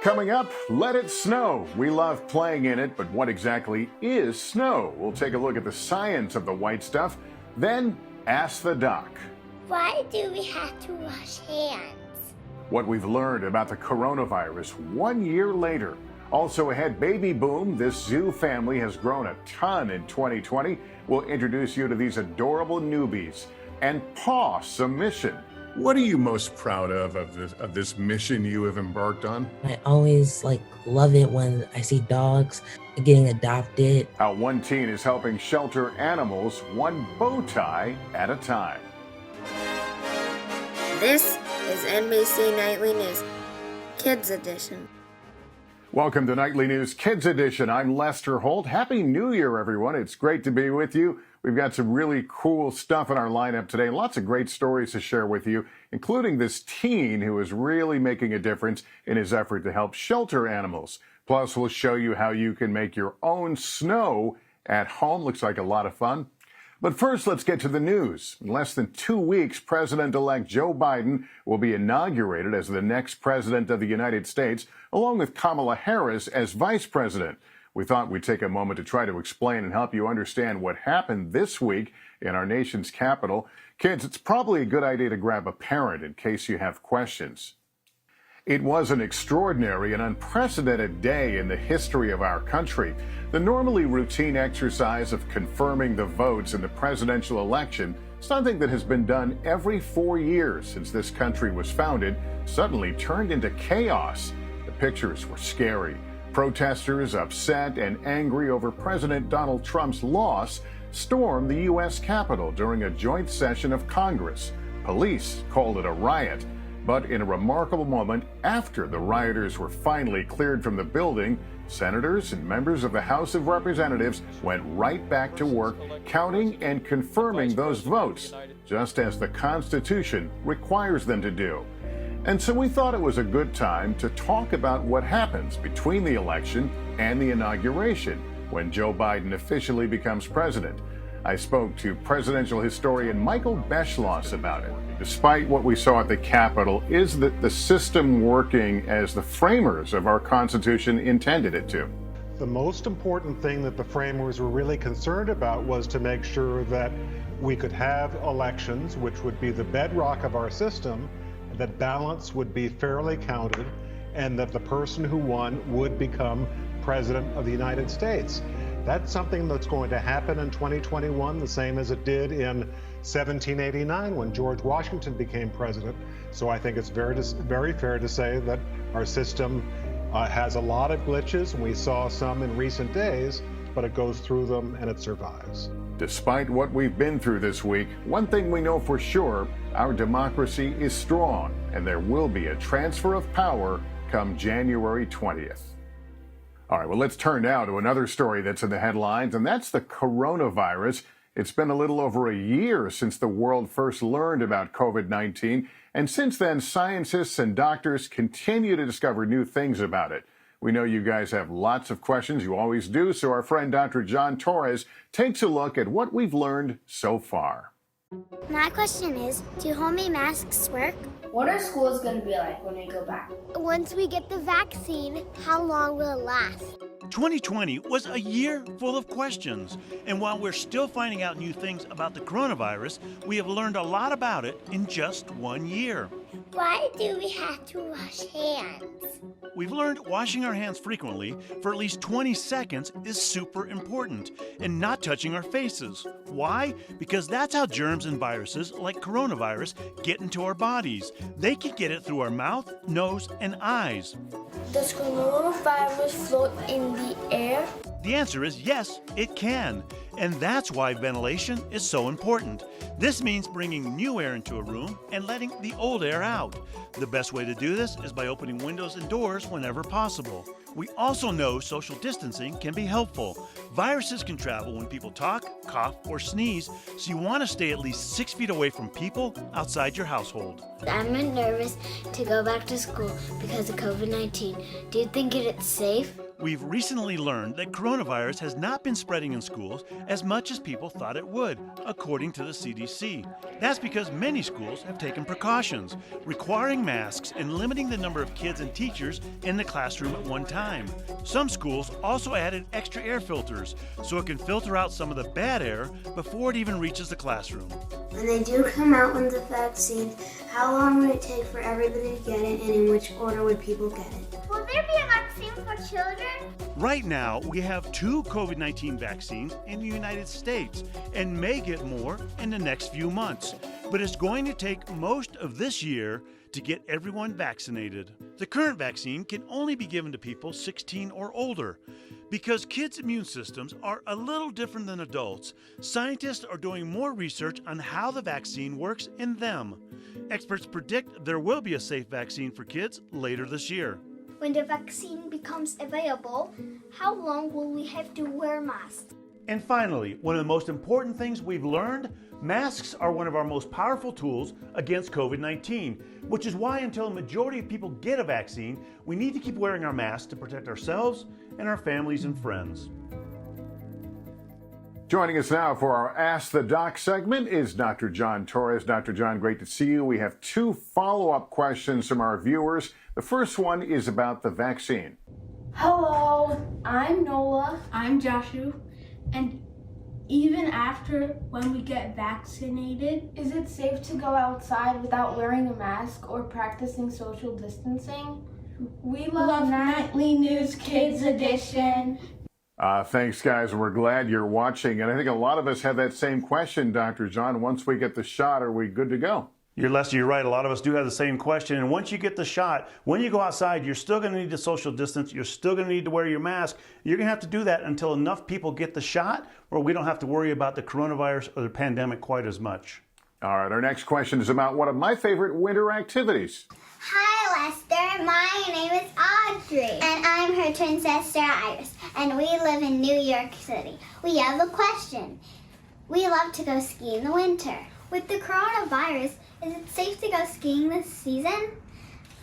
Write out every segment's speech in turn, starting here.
Coming up, let it snow. We love playing in it, but what exactly is snow? We'll take a look at the science of the white stuff, then ask the doc. Why do we have to wash hands? What we've learned about the coronavirus 1 year later. Also ahead, baby boom. This zoo family has grown a ton in 2020. We'll introduce you to these adorable newbies. And paw submission. What are you most proud of this mission you have embarked on? I always love it when I see dogs getting adopted. How one teen is helping shelter animals one bow tie at a time. This is NBC Nightly News, Kids Edition. Welcome to Nightly News Kids Edition. I'm Lester Holt. Happy New Year, everyone. It's great to be with you. We've got some really cool stuff in our lineup today. Lots of great stories to share with you, including this teen who is really making a difference in his effort to help shelter animals. Plus, we'll show you how you can make your own snow at home. Looks like a lot of fun. But first, let's get to the news. In less than 2 weeks, President-elect Joe Biden will be inaugurated as the next president of the United States, along with Kamala Harris as vice president. We thought we'd take a moment to try to explain and help you understand what happened this week in our nation's capital. Kids, it's probably a good idea to grab a parent in case you have questions. It was an extraordinary and unprecedented day in the history of our country. The normally routine exercise of confirming the votes in the presidential election, something that has been done every 4 years since this country was founded, suddenly turned into chaos. The pictures were scary. Protesters, upset and angry over President Donald Trump's loss, stormed the U.S. Capitol during a joint session of Congress. Police called it a riot. But in a remarkable moment, after the rioters were finally cleared from the building, senators and members of the House of Representatives went right back to work counting and confirming those votes, just as the Constitution requires them to do. And so we thought it was a good time to talk about what happens between the election and the inauguration when Joe Biden officially becomes president. I spoke to presidential historian Michael Beschloss about it. Despite what we saw at the Capitol, is the system working as the framers of our Constitution intended it to? The most important thing that the framers were really concerned about was to make sure that we could have elections, which would be the bedrock of our system, that balance would be fairly counted, and that the person who won would become president of the United States. That's something that's going to happen in 2021, the same as it did in 1789 when George Washington became president. So I think it's very fair to say that our system has a lot of glitches, and we saw some in recent days, but it goes through them and it survives. Despite what we've been through this week, one thing we know for sure, our democracy is strong, and there will be a transfer of power come January 20th. All right, well, let's turn now to another story that's in the headlines, and that's the coronavirus. It's been a little over a year since the world first learned about COVID-19, and since then, scientists and doctors continue to discover new things about it. We know you guys have lots of questions. You always do. So our friend Dr. John Torres takes a look at what we've learned so far. My question is, do homemade masks work? What are schools going to be like when we go back? Once we get the vaccine, how long will it last? 2020 was a year full of questions, and while we're still finding out new things about the coronavirus, we have learned a lot about it in just 1 year. Why do we have to wash hands? We've learned washing our hands frequently for at least 20 seconds is super important, and not touching our faces. Why? Because that's how germs and viruses like coronavirus get into our bodies. They can get it through our mouth, nose, and eyes. Does coronavirus float in the air? The answer is yes, it can. And that's why ventilation is so important. This means bringing new air into a room and letting the old air out. The best way to do this is by opening windows and doors whenever possible. We also know social distancing can be helpful. Viruses can travel when people talk, cough, or sneeze, so you want to stay at least 6 feet away from people outside your household. I'm nervous to go back to school because of COVID-19. Do you think it's safe? We've recently learned that coronavirus has not been spreading in schools as much as people thought it would, according to the CDC. That's because many schools have taken precautions, requiring masks and limiting the number of kids and teachers in the classroom at one time. Some schools also added extra air filters so it can filter out some of the bad air before it even reaches the classroom. When they do come out with the vaccine, how long would it take for everybody to get it, and in which order would people get it? Will there be a vaccine for children? Right now, we have 2 COVID-19 vaccines in the United States and may get more in the next few months. But it's going to take most of this year to get everyone vaccinated. The current vaccine can only be given to people 16 or older. Because kids' immune systems are a little different than adults, scientists are doing more research on how the vaccine works in them. Experts predict there will be a safe vaccine for kids later this year. When the vaccine becomes available, how long will we have to wear masks? And finally, one of the most important things we've learned, masks are one of our most powerful tools against COVID-19, which is why until a majority of people get a vaccine, we need to keep wearing our masks to protect ourselves and our families and friends. Joining us now for our Ask the Doc segment is Dr. John Torres. Dr. John, great to see you. We have 2 follow-up questions from our viewers. The first one is about the vaccine. Hello, I'm Nola. I'm Joshua. And even after when we get vaccinated, is it safe to go outside without wearing a mask or practicing social distancing? We love Nightly News Kids Edition. Thanks, guys. We're glad you're watching. And I think a lot of us have that same question, Dr. John. Once we get the shot, are we good to go? Lester, you're right. A lot of us do have the same question. And once you get the shot, when you go outside, you're still going to need to social distance. You're still going to need to wear your mask. You're going to have to do that until enough people get the shot, or we don't have to worry about the coronavirus or the pandemic quite as much. All right. Our next question is about one of my favorite winter activities. Hi, Lester. My name is Audrey, and I'm her twin sister, Iris, and we live in New York City. We have a question. We love to go ski in the winter. With the coronavirus, is it safe to go skiing this season?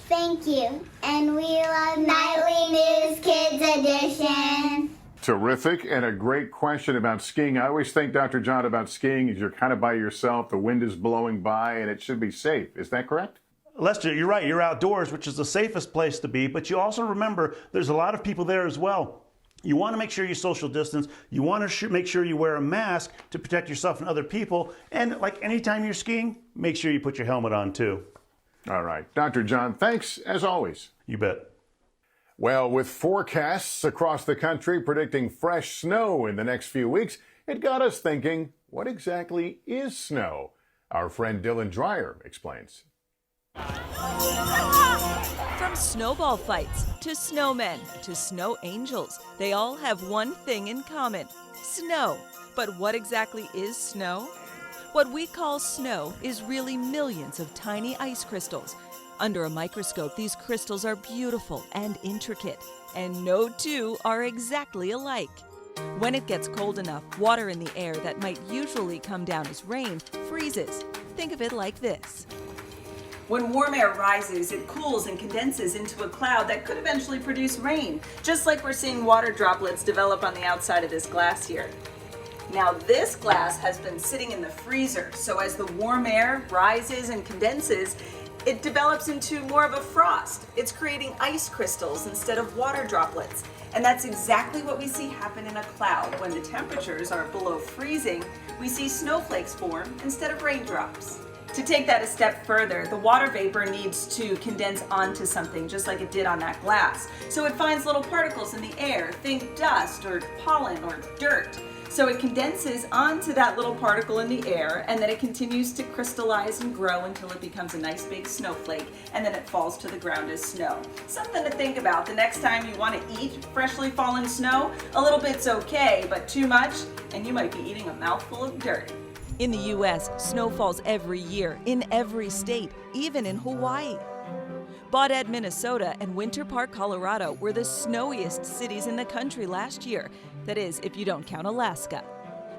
Thank you. And we love Nightly News Kids Edition. Terrific, and a great question about skiing. I always think, Dr. John, about skiing is you're kind of by yourself, the wind is blowing by, and it should be safe. Is that correct? Lester, you're right. You're outdoors, which is the safest place to be, but you also remember there's a lot of people there as well. You want to make sure you social distance. You want to make sure you wear a mask to protect yourself and other people. And like anytime you're skiing, make sure you put your helmet on too. All right. Dr. John, thanks as always. You bet. Well, with forecasts across the country predicting fresh snow in the next few weeks, it got us thinking, what exactly is snow? Our friend Dylan Dreyer explains. From snowball fights to snowmen to snow angels, they all have one thing in common: snow. But what exactly is snow? What we call snow is really millions of tiny ice crystals. Under a microscope, these crystals are beautiful and intricate, and no two are exactly alike. When it gets cold enough, water in the air that might usually come down as rain freezes. Think of it like this. When warm air rises, it cools and condenses into a cloud that could eventually produce rain, just like we're seeing water droplets develop on the outside of this glass here. Now this glass has been sitting in the freezer, so as the warm air rises and condenses, it develops into more of a frost. It's creating ice crystals instead of water droplets. And that's exactly what we see happen in a cloud. When the temperatures are below freezing, we see snowflakes form instead of raindrops. To take that a step further, the water vapor needs to condense onto something just like it did on that glass. So it finds little particles in the air, think dust or pollen or dirt. So it condenses onto that little particle in the air, and then it continues to crystallize and grow until it becomes a nice big snowflake, and then it falls to the ground as snow. Something to think about the next time you want to eat freshly fallen snow. A little bit's okay, but too much, and you might be eating a mouthful of dirt. In the U.S., snow falls every year in every state, even in Hawaii. Baudette, Minnesota, and Winter Park, Colorado were the snowiest cities in the country last year. That is, if you don't count Alaska.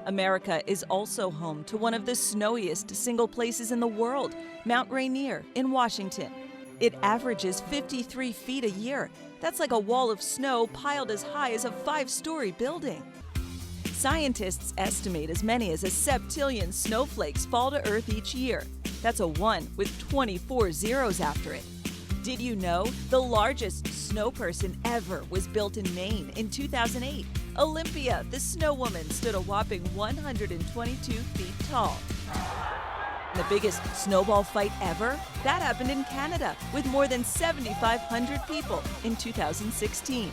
America is also home to one of the snowiest single places in the world, Mount Rainier in Washington. It averages 53 feet a year. That's like a wall of snow piled as high as a 5-story building. Scientists estimate as many as a septillion snowflakes fall to Earth each year. That's a 1 with 24 zeros after it. Did you know the largest snow person ever was built in Maine in 2008? Olympia, the snow woman, stood a whopping 122 feet tall. The biggest snowball fight ever? That happened in Canada with more than 7,500 people in 2016.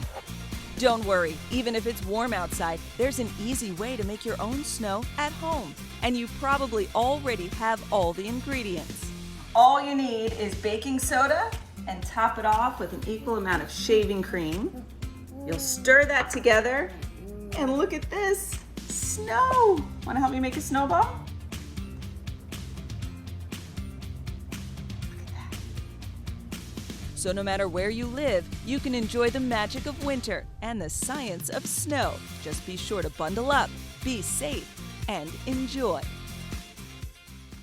Don't worry, even if it's warm outside, there's an easy way to make your own snow at home. And you probably already have all the ingredients. All you need is baking soda and top it off with an equal amount of shaving cream. You'll stir that together and look at this, snow. Want to help me make a snowball? So no matter where you live, you can enjoy the magic of winter and the science of snow. Just be sure to bundle up, be safe, and enjoy.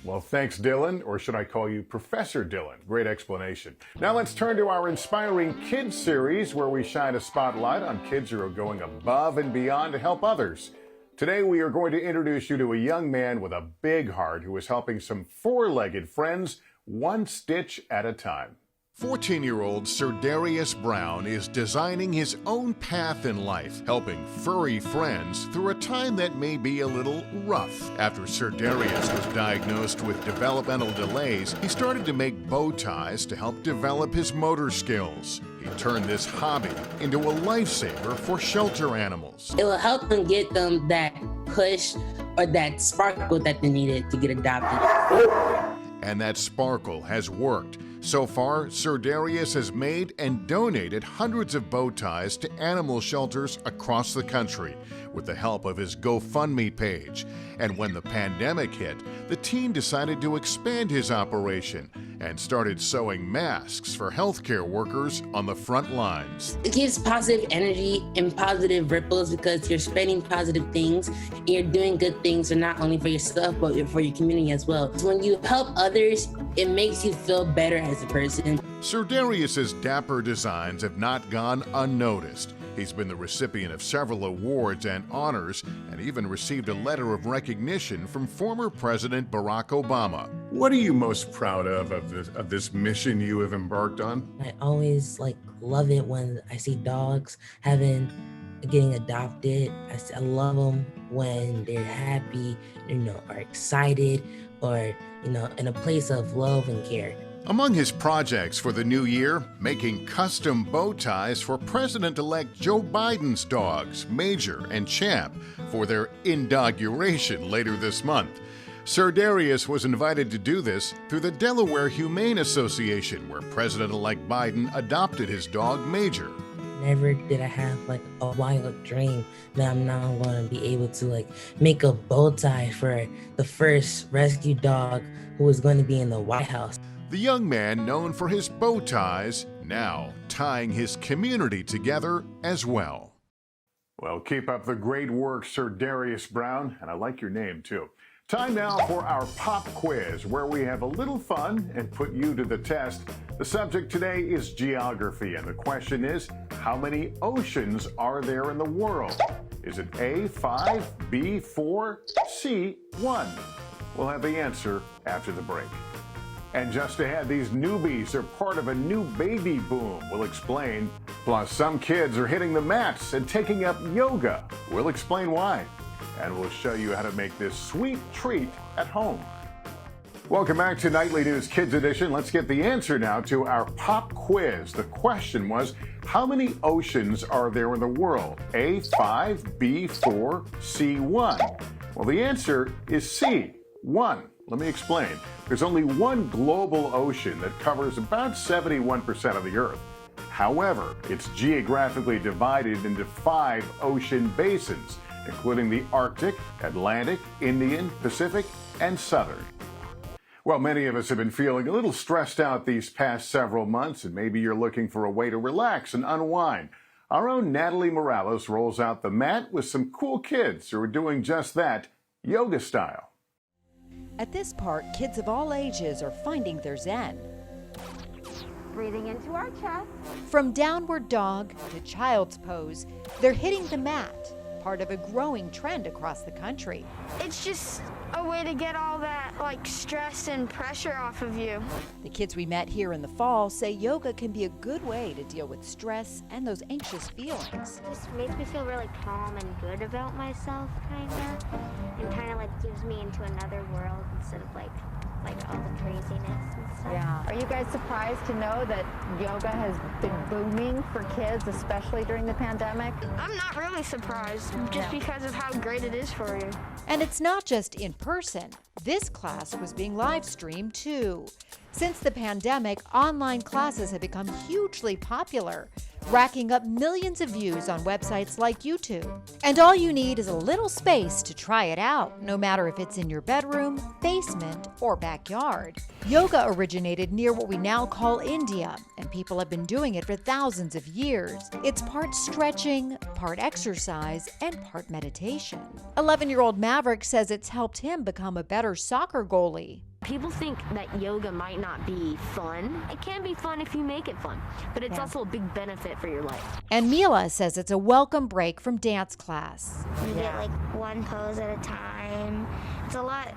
Well, thanks, Dylan, or should I call you Professor Dylan? Great explanation. Now let's turn to our Inspiring Kids series, where we shine a spotlight on kids who are going above and beyond to help others. Today, we are going to introduce you to a young man with a big heart who is helping some four-legged friends one stitch at a time. 14-year-old Sir Darius Brown is designing his own path in life, helping furry friends through a time that may be a little rough. After Sir Darius was diagnosed with developmental delays, he started to make bow ties to help develop his motor skills. He turned this hobby into a lifesaver for shelter animals. It will help them get them that push or that sparkle that they needed to get adopted. And that sparkle has worked. So far, Sir Darius has made and donated hundreds of bow ties to animal shelters across the country with the help of his GoFundMe page. And when the pandemic hit, the teen decided to expand his operation and started sewing masks for healthcare workers on the front lines. It gives positive energy and positive ripples because you're spreading positive things and you're doing good things, and not only for yourself, but for your community as well. When you help others, it makes you feel better as a person. Sir Darius's dapper designs have not gone unnoticed. He's been the recipient of several awards and honors, and even received a letter of recognition from former President Barack Obama. What are you most proud of this mission you have embarked on? I always love it when I see dogs getting adopted. I love them when they're happy, are excited, or in a place of love and care. Among his projects for the new year, making custom bow ties for President-elect Joe Biden's dogs, Major and Champ, for their inauguration later this month. Sir Darius was invited to do this through the Delaware Humane Association, where President-elect Biden adopted his dog, Major. Never did I have a wild dream that I'm now going to be able to make a bow tie for the first rescue dog who was going to be in the White House. The young man, known for his bow ties, now tying his community together as well. Well, keep up the great work, Sir Darius Brown, and I like your name too. Time now for our pop quiz, where we have a little fun and put you to the test. The subject today is geography, and the question is, how many oceans are there in the world? Is it A, 5, B, 4, C, 1? We'll have the answer after the break. And just ahead, these newbies are part of a new baby boom. We'll explain. Plus, some kids are hitting the mats and taking up yoga. We'll explain why. And we'll show you how to make this sweet treat at home. Welcome back to Nightly News Kids Edition. Let's get the answer now to our pop quiz. The question was, how many oceans are there in the world? A, 5, B, 4, C, 1. Well, the answer is C, 1. Let me explain. There's only one global ocean that covers about 71% of the Earth. However, it's geographically divided into 5 ocean basins, including the Arctic, Atlantic, Indian, Pacific, and Southern. Well, many of us have been feeling a little stressed out these past several months, and maybe you're looking for a way to relax and unwind. Our own Natalie Morales rolls out the mat with some cool kids who are doing just that yoga style. At this park, kids of all ages are finding their zen. Breathing into our chest. From downward dog to child's pose, they're hitting the mat, part of a growing trend across the country. It's just a way to get all that stress and pressure off of you. The kids we met here in the fall say yoga can be a good way to deal with stress and those anxious feelings. It just makes me feel really calm and good about myself, kind of, and kind of gives me into another world instead of all the craziness and stuff. Yeah. Are you guys surprised to know that yoga has been booming for kids, especially during the pandemic? I'm not really surprised, just because of how great it is for you. And it's not just in person. This class was being live streamed too. Since the pandemic, online classes have become hugely popular, racking up millions of views on websites like YouTube. And all you need is a little space to try it out, no matter if it's in your bedroom, basement, or backyard. Yoga originated near what we now call India, and people have been doing it for thousands of years. It's part stretching, part exercise, and part meditation. 11-year-old Maverick says it's helped him become a better soccer goalie. People think that yoga might not be fun. It can be fun if you make it fun, but it's also a big benefit for your life. And Mila says it's a welcome break from dance class. You get one pose at a time. It's a lot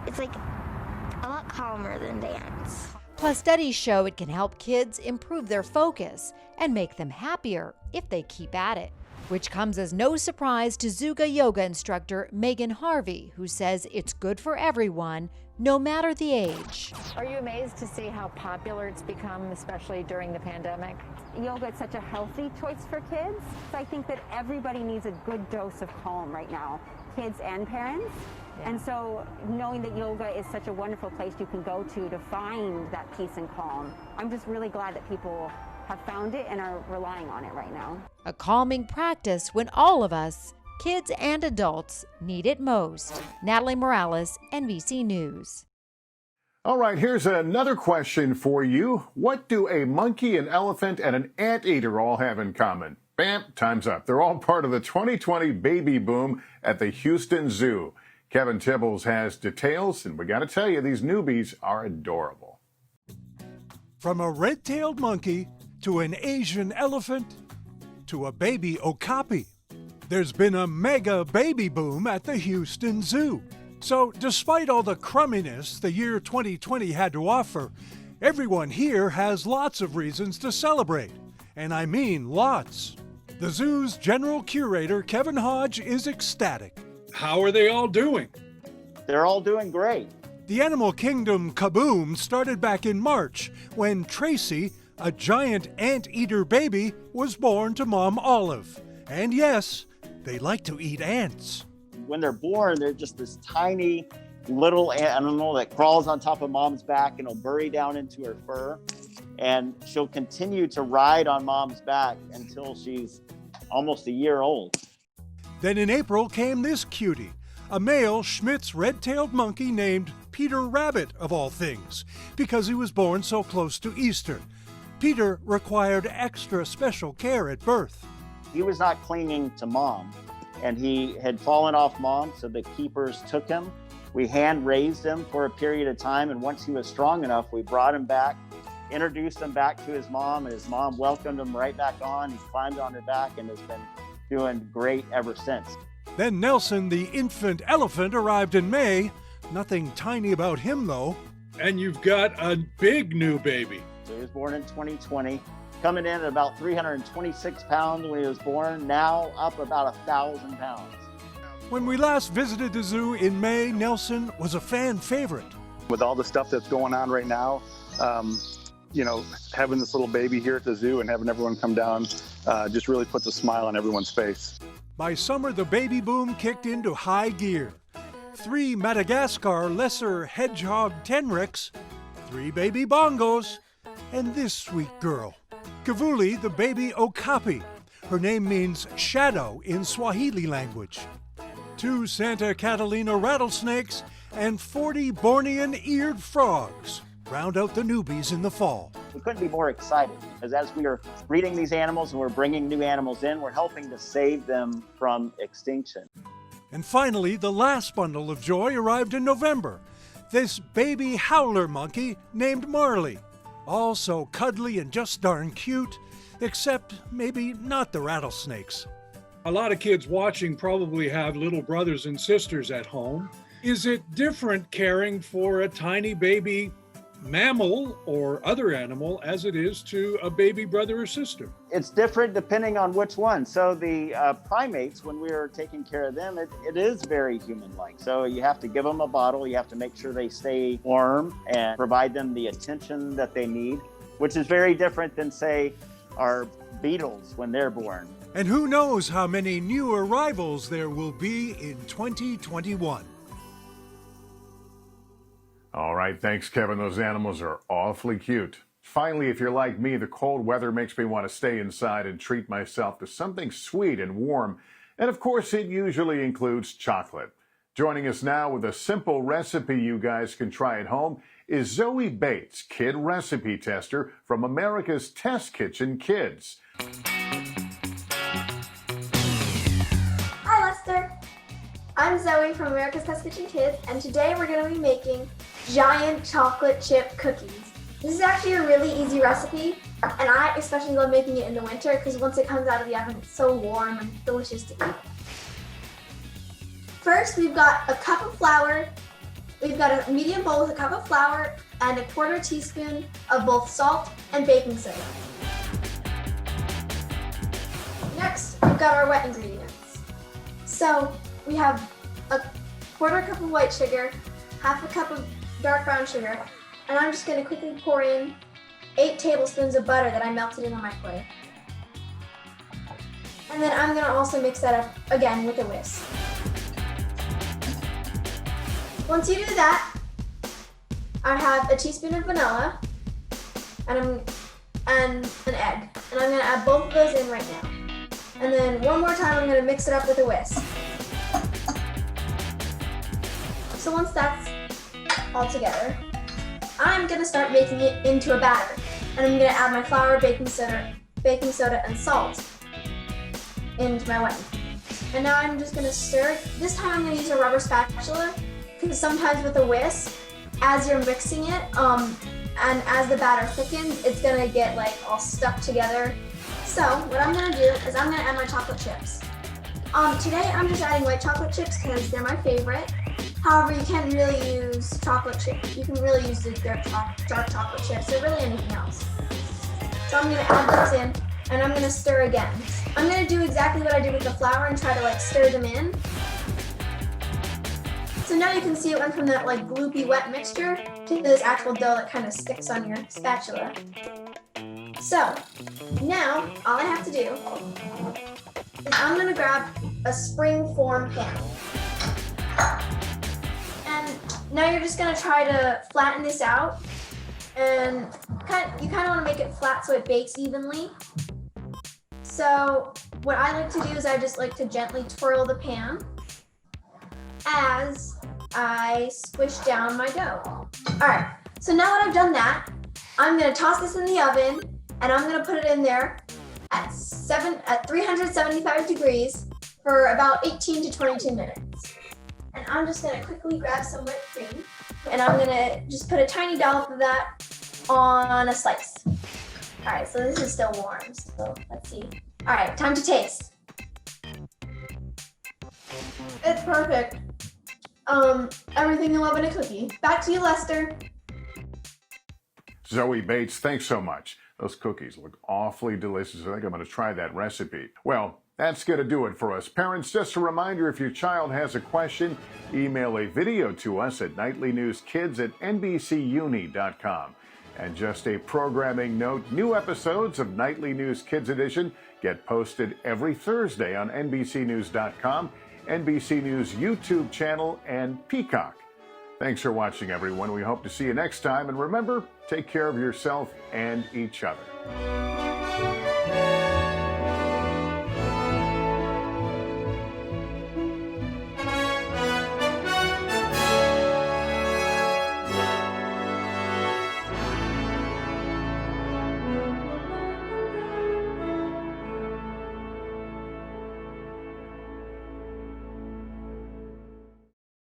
calmer than dance. Plus, studies show it can help kids improve their focus and make them happier if they keep at it. Which comes as no surprise to Zuga yoga instructor Megan Harvey, who says it's good for everyone, no matter the age. Are you amazed to see how popular it's become, especially during the pandemic? Yoga is such a healthy choice for kids. So I think that everybody needs a good dose of calm right now, kids and parents. And so knowing that yoga is such a wonderful place you can go to find that peace and calm, I'm just really glad that people have found it and are relying on it right now. A calming practice when all of us, kids and adults, need it most. Natalie Morales, NBC News. All right, here's another question for you. What do a monkey, an elephant, and an anteater all have in common? Bam, time's up. They're all part of the 2020 baby boom at the Houston Zoo. Kevin Tibbles has details, and we got to tell you, these newbies are adorable. From a red-tailed monkey to an Asian elephant to a baby okapi, there's been a mega baby boom at the Houston Zoo. So despite all the crumminess the year 2020 had to offer, everyone here has lots of reasons to celebrate. And I mean lots. The zoo's general curator, Kevin Hodge, is ecstatic. How are they all doing? They're all doing great. The animal kingdom kaboom started back in March when Tracy, a giant anteater baby, was born to Mom Olive. And yes, they like to eat ants. When they're born, they're just this tiny little animal that crawls on top of Mom's back and will bury down into her fur. And she'll continue to ride on Mom's back until she's almost a year old. Then in April came this cutie, a male Schmidt's red-tailed monkey named Peter Rabbit, of all things, because he was born so close to Easter. Peter required extra special care at birth. He was not clinging to Mom, and he had fallen off Mom, so the keepers took him. We hand-raised him for a period of time, and once he was strong enough, we brought him back, introduced him back to his mom, and his mom welcomed him right back on. He climbed on her back and has been doing great ever since. Then Nelson, the infant elephant, arrived in May. Nothing tiny about him, though. And you've got a big new baby. So he was born in 2020, coming in at about 326 pounds when he was born, now up about 1,000 pounds. When we last visited the zoo in May, Nelson was a fan favorite. With all the stuff that's going on right now, having this little baby here at the zoo and having everyone come down just really puts a smile on everyone's face. By summer, the baby boom kicked into high gear. 3 Madagascar lesser hedgehog tenrecs, 3 baby bongos, and this sweet girl, Kavuli, the baby okapi. Her name means shadow in Swahili language. 2 Santa Catalina rattlesnakes and 40 Bornean eared frogs round out the newbies in the fall. We couldn't be more excited because as we are breeding these animals and we're bringing new animals in, we're helping to save them from extinction. And finally, the last bundle of joy arrived in November. This baby howler monkey named Marley. All so cuddly and just darn cute, except maybe not the rattlesnakes. A lot of kids watching probably have little brothers and sisters at home. Is it different caring for a tiny baby mammal or other animal as it is to a baby brother or sister? It's different depending on which one. So the primates, when we are taking care of them, it is very human-like. So you have to give them a bottle, you have to make sure they stay warm and provide them the attention that they need, which is very different than, say, our beetles when they're born. And who knows how many new arrivals there will be in 2021. All right, thanks, Kevin. Those animals are awfully cute. Finally, if you're like me, the cold weather makes me want to stay inside and treat myself to something sweet and warm. And of course, it usually includes chocolate. Joining us now with a simple recipe you guys can try at home is Zoe Bates, kid recipe tester from America's Test Kitchen Kids. Hi, Lester. I'm Zoe from America's Test Kitchen Kids, and today we're going to be making giant chocolate chip cookies. This is actually a really easy recipe, and I especially love making it in the winter because once it comes out of the oven, it's so warm and delicious to eat. First, we've got a cup of flour. We've got a medium bowl with a cup of flour and a 1/4 teaspoon of both salt and baking soda. Next, we've got our wet ingredients. So we have a 1/4 cup of white sugar, 1/2 cup of dark brown sugar, and I'm just going to quickly pour in 8 tablespoons of butter that I melted in the microwave. And then I'm going to also mix that up again with a whisk. Once you do that, I have a teaspoon of vanilla and an egg. And I'm going to add both of those in right now. And then one more time, I'm going to mix it up with a whisk. So once that's all together, I'm going to start making it into a batter. And I'm going to add my flour, baking soda, and salt into my wet. And now I'm just going to stir. This time I'm going to use a rubber spatula because sometimes with a whisk, as you're mixing it, and as the batter thickens, it's going to get like all stuck together. So what I'm going to do is I'm going to add my chocolate chips. Today I'm just adding white chocolate chips because they're my favorite. However, you can't really use chocolate chips. You can really use the dark chocolate chips or really anything else. So I'm going to add those in and I'm going to stir again. I'm going to do exactly what I did with the flour and try to like stir them in. So now you can see it went from that like gloopy wet mixture to this actual dough that kind of sticks on your spatula. So now all I have to do is I'm going to grab a spring form pan. And now you're just going to try to flatten this out, and you kind of want to make it flat so it bakes evenly. So what I like to do is I just like to gently twirl the pan as I squish down my dough. All right, so now that I've done that, I'm going to toss this in the oven, and I'm going to put it in there at 375 degrees for about 18 to 22 minutes. And I'm just going to quickly grab some whipped cream, and I'm going to just put a tiny dollop of that on a slice. All right, so this is still warm, so let's see. All right, time to taste. It's perfect. Everything you love in a cookie. Back to you, Lester. Zoe Bates, thanks so much. Those cookies look awfully delicious. I think I'm going to try that recipe. Well, that's going to do it for us. Parents, just a reminder, if your child has a question, email a video to us at nightlynewskids@nbcuni.com. And just a programming note, new episodes of Nightly News Kids Edition get posted every Thursday on NBCnews.com, NBC News YouTube channel, and Peacock. Thanks for watching, everyone. We hope to see you next time. And remember, take care of yourself and each other.